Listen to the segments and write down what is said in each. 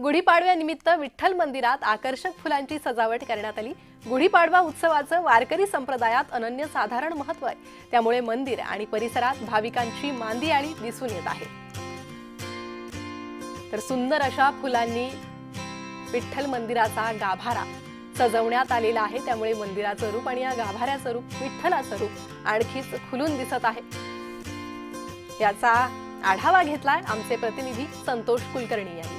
गुढीपाडव्यानिमित्त विठ्ठल मंदिरात आकर्षक फुलांची सजावट करण्यात आली। गुढीपाडवा उत्सवाचं वारकरी संप्रदायात अनन्यसाधारण महत्त्व आहे। त्यामुळे मंदिर आणि परिसरात भाविकांची मांदियाळी दिसून येत आहे। तर सुंदर अशा फुलांनी विठ्ठल मंदिराचा गाभारा सजवण्यात आलेला आहे। त्यामुळे मंदिराचं रूप आणि या गाभाऱ्याचं रूप, विठ्ठलाचं रूप आणखीच खुलून दिसत आहे। याचा आढावा घेतलाय आमचे प्रतिनिधी संतोष कुलकर्णी यांनी।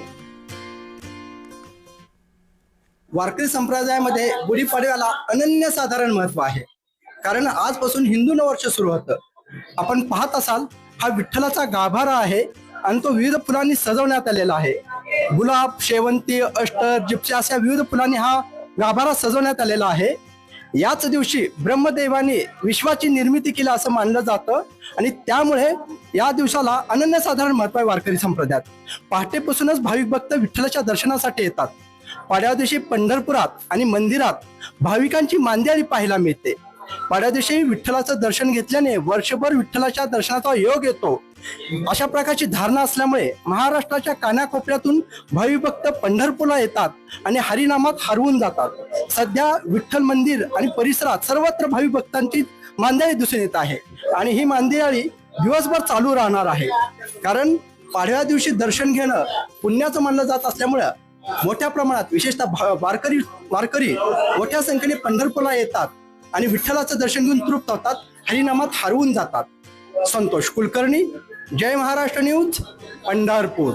वारकरी संप्रदायामध्ये गुढीपाडव्याला अनन्यसाधारण महत्व आहे। कारण आजपासून हिंदू नववर्ष सुरू होतं। आपण पाहत असाल, हा विठ्ठलाचा गाभारा आहे आणि तो विविध फुलांनी सजवण्यात आलेला आहे। गुलाब, शेवंती, अष्टर, जिप्सी अशा विविध फुलांनी हा गाभारा सजवण्यात आलेला आहे। याच दिवशी ब्रह्मदेवाने विश्वाची निर्मिती केली असं मानलं जातं आणि त्यामुळे या दिवसाला अनन्यसाधारण महत्व आहे। वारकरी संप्रदायात पहाटेपासूनच भाविक भक्त विठ्ठलाच्या दर्शनासाठी येतात। पाडव्या दिवशी पंढरपुरात आणि मंदिरात भाविकांची मांदियाळी पाहायला मिळते। पाडव्या दिवशी विठ्ठलाचं दर्शन घेतल्याने वर्षभर विठ्ठलाच्या दर्शनाचा योग येतो, अशा प्रकारची धारणा असल्यामुळे महाराष्ट्राच्या कानाकोपऱ्यातून भाविक भक्त पंढरपूरला येतात आणि हरिनामात हरवून जातात। सध्या विठ्ठल मंदिर आणि परिसरात सर्वत्र भाविक भक्तांची मांदियाळी दिसून येत आहे आणि ही मांदियाळी दिवसभर चालू राहणार आहे। कारण पाडव्या दिवशी दर्शन घेणं पुण्याचं मानलं जात असल्यामुळे मोठ्या प्रमाणात विशेषतः वारकरी मोठ्या संख्येने पंढरपूरला येतात आणि विठ्ठलाचं दर्शन घेऊन तृप्त होतात, हरिनामात हरवून जातात। संतोष कुलकर्णी, जय महाराष्ट्र न्यूज, पंढरपूर।